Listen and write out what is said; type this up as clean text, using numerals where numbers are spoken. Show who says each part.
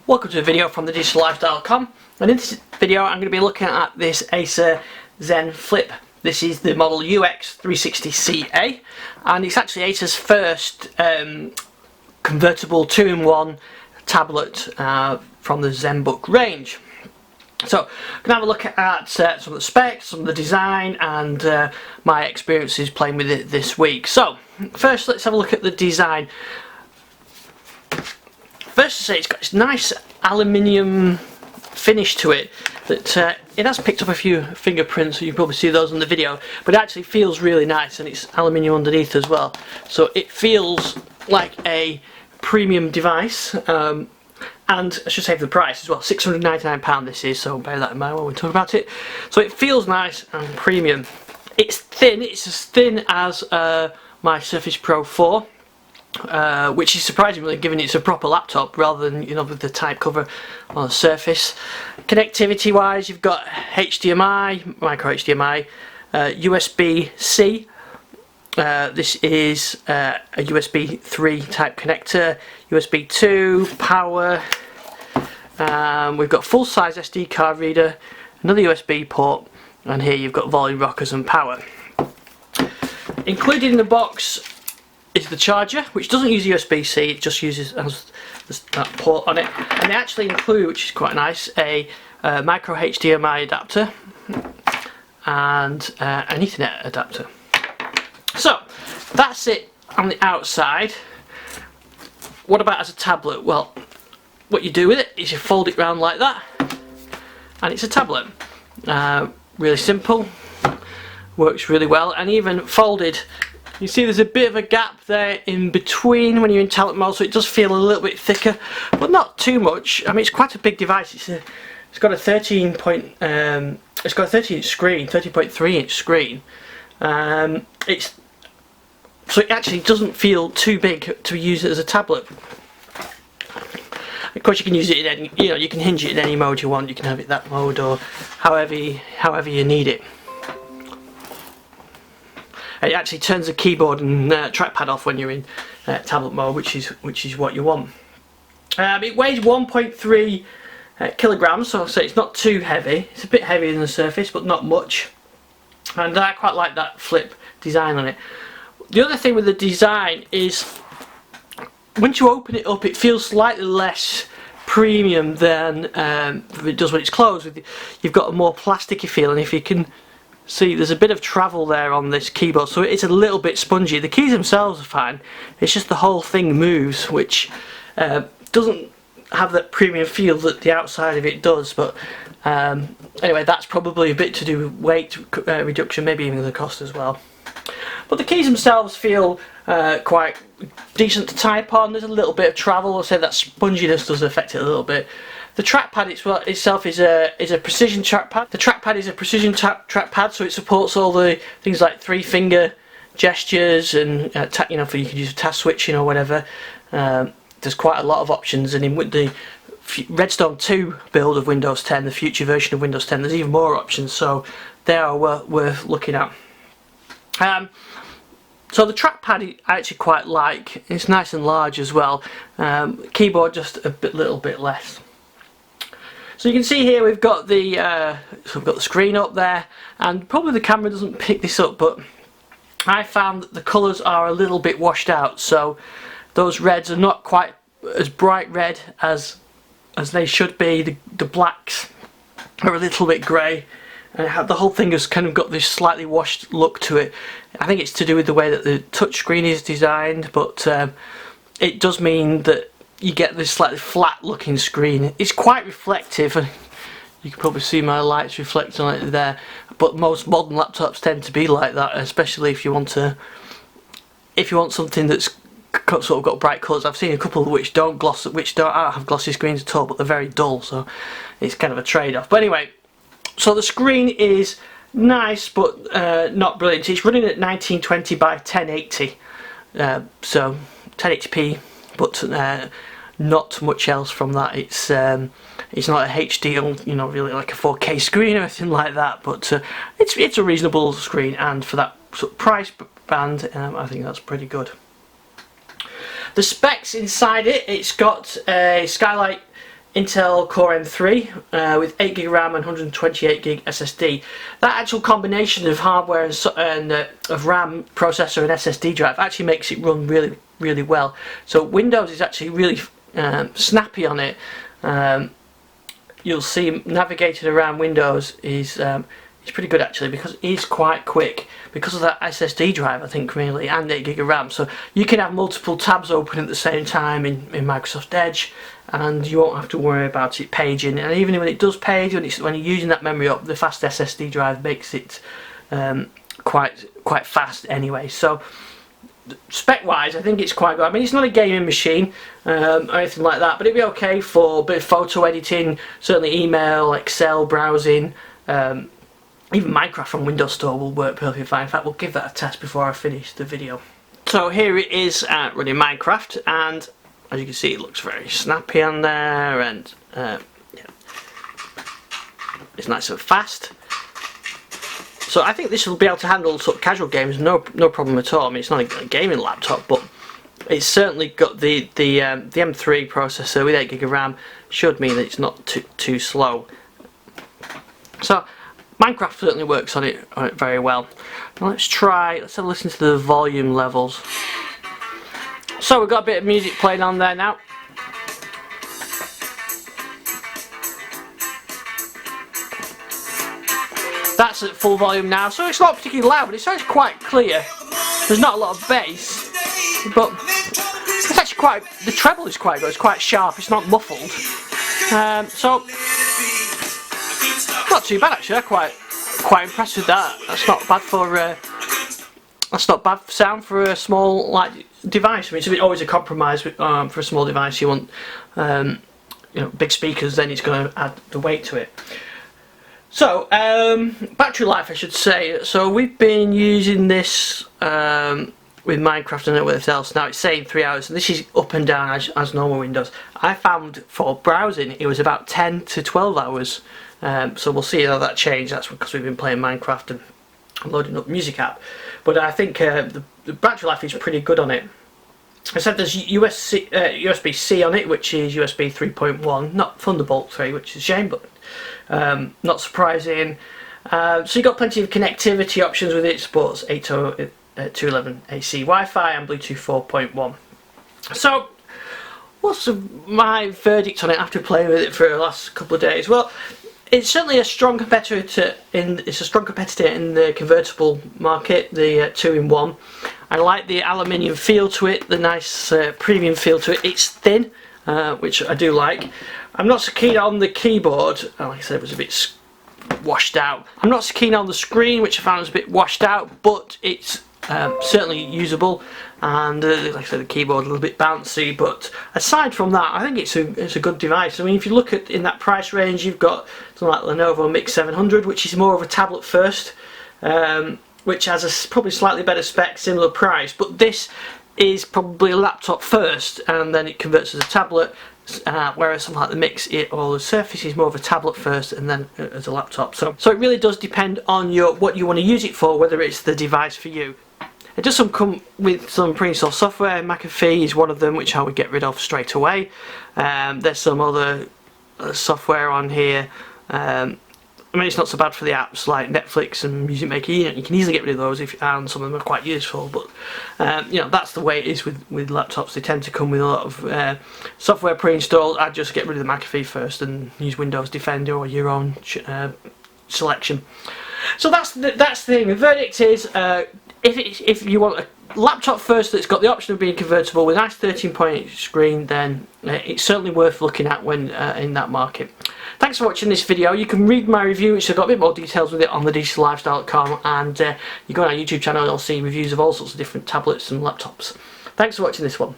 Speaker 1: Welcome to a video from thedigital-lifestyle.com, and in this video I'm going to be looking at this ASUS Zen Flip. This is the model UX360CA, and it's actually ASUS' first convertible 2-in-1 tablet from the ZenBook range. So I'm going to have a look at some of the specs, some of the design, and my experiences playing with it this week. So first let's have a look at the design. First to say, it's got this nice aluminium finish to it that it has picked up a few fingerprints, so you can probably see those in the video, but it actually feels really nice, and it's aluminium underneath as well, so it feels like a premium device. And I should say for the price as well, £699 this is, so bear that in mind when we talk about it. So it feels nice and premium. It's thin, it's as thin as my Surface Pro 4. Which is surprisingly, given it's a proper laptop rather than, you know, with the type cover on the Surface. Connectivity wise, you've got HDMI, micro HDMI, USB-C. This is a USB 3 type connector, USB 2, power. We've got full size SD card reader, another USB port, and here you've got volume rockers and power. Included in the box is the charger, which doesn't use USB-C, it just uses that port on it. And they actually include, which is quite nice, a micro HDMI adapter and an Ethernet adapter. So that's it on the outside. What about as a tablet? Well, what you do with it is you fold it round like that, and it's a tablet. Really simple, works really well, and even folded, you see there's a bit of a gap there in between when you're in tablet mode, so it does feel a little bit thicker, but not too much. I mean, it's quite a big device. It's got a 13-inch screen, 13.3-inch screen. So it actually doesn't feel too big to use it as a tablet. Of course, you can use it in any, you know, you can hinge it in any mode you want. You can have it that mode or however you need it. It actually turns the keyboard and trackpad off when you're in tablet mode, which is what you want. It weighs 1.3 kilograms, so it's not too heavy. It's a bit heavier than the Surface, but not much. And I quite like that flip design on it. The other thing with the design is, once you open it up, it feels slightly less premium than it does when it's closed. You've got a more plasticky feel, and if you can see, there's a bit of travel there on this keyboard, so it's a little bit spongy. The keys themselves are fine, it's just the whole thing moves, which doesn't have that premium feel that the outside of it does. But anyway, that's probably a bit to do with weight reduction, maybe even the cost as well. But the keys themselves feel quite decent to type on. There's a little bit of travel, I'll say that sponginess does affect it a little bit. The trackpad itself is a precision trackpad. The trackpad is a precision trackpad, so it supports all the things like 3-finger gestures and you know, you can use task switching or whatever. There's quite a lot of options, and in the Redstone 2 build of Windows 10, the future version of Windows 10, there's even more options, so they are worth looking at. So the trackpad I actually quite like. It's nice and large as well. Keyboard just a little bit less. So you can see here we've got the screen up there, and probably the camera doesn't pick this up, but I found that the colours are a little bit washed out. So those reds are not quite as bright red as they should be. The blacks are a little bit grey, and the whole thing has kind of got this slightly washed look to it. I think it's to do with the way that the touchscreen is designed, but it does mean that you get this slightly flat looking screen. It's quite reflective, and you can probably see my lights reflect on it there, but most modern laptops tend to be like that, especially if you want something that's sort of got bright colours. I've seen a couple which don't have glossy screens at all, but they're very dull, so it's kind of a trade-off. But anyway, so the screen is nice, but not brilliant. It's running at 1920 by 1080, so 1080p, but not much else from that. It's not a HD, you know, really like a 4K screen or anything like that, but it's a reasonable screen, and for that sort of price band, I think that's pretty good. The specs inside it, it's got a skylight Intel Core M3 with 8GB RAM and 128GB SSD. That actual combination of hardware and of RAM, processor and SSD drive actually makes it run really well. So Windows is actually really snappy on it. You'll see navigating around Windows is pretty good actually, because it is quite quick because of that SSD drive, I think, mainly, and 8GB of RAM. So you can have multiple tabs open at the same time in Microsoft Edge, and you won't have to worry about it paging. And even when it does page, when you're using that memory up, the fast SSD drive makes it quite fast anyway. So spec wise, I think it's quite good. I mean, it's not a gaming machine or anything like that, but it'd be okay for a bit of photo editing, certainly email, Excel, browsing. Even Minecraft from Windows Store will work perfectly fine. In fact, we'll give that a test before I finish the video. So here it is running Minecraft, and as you can see, it looks very snappy on there, and yeah, it's nice and fast. So I think this will be able to handle sort of casual games, no problem at all. I mean, it's not a gaming laptop, but it's certainly got the M3 processor with 8GB of RAM. Should mean that it's not too slow. So Minecraft certainly works on it very well. Now let's have a listen to the volume levels. So we've got a bit of music playing on there now. That's at full volume now, so it's not particularly loud, but it sounds quite clear. There's not a lot of bass, but it's actually quite, the treble is quite good, it's quite sharp, it's not muffled. So not too bad actually. I'm quite impressed with that. That's not bad for that's not bad sound for a small device. I mean, it's always a compromise for a small device. You want you know, big speakers, then it's going to add the weight to it. So battery life, I should say. So we've been using this with Minecraft and everything else. Now it's saying 3 hours, and this is up and down as normal Windows. I found for browsing it was about 10 to 12 hours. So we'll see how that changes. That's because we've been playing Minecraft and loading up music app. But I think the battery life is pretty good on it. I said there's USB-C on it, which is USB 3.1, not Thunderbolt 3, which is a shame, but not surprising. So you've got plenty of connectivity options with it. It supports 802.11 AC Wi-Fi and Bluetooth 4.1. So what's my verdict on it after playing with it for the last couple of days? Well, it's certainly a strong competitor in the convertible market, the 2-in-1. I like the aluminium feel to it, the nice premium feel to it. It's thin, which I do like. I'm not so keen on the keyboard. Like I said, it was a bit washed out. I'm not so keen on the screen, which I found was a bit washed out, but it's certainly usable. And like I said, the keyboard a little bit bouncy, but aside from that, I think it's a good device. I mean, if you look at in that price range, you've got something like Lenovo Mix 700, which is more of a tablet first, which has a probably slightly better spec, similar price. But this is probably a laptop first, and then it converts as a tablet. Whereas something like the Mix or the Surface is more of a tablet first and then as a laptop. So it really does depend on what you want to use it for, whether it's the device for you. It does come with some pre-installed software. McAfee is one of them, which I would get rid of straight away. There's some other software on here. I mean, it's not so bad for the apps like Netflix and Music Maker. You can easily get rid of those, and some of them are quite useful. But you know, that's the way it is with laptops. They tend to come with a lot of software pre-installed. I'd just get rid of the McAfee first and use Windows Defender or your own selection. So that's the thing. The verdict is, if you want a laptop first that's got the option of being convertible with a nice 13.8 screen, then it's certainly worth looking at when in that market. Thanks for watching this video. You can read my review, which I've got a bit more details with it on thedigital-lifestyle.com, and you go on our YouTube channel and you'll see reviews of all sorts of different tablets and laptops. Thanks for watching this one.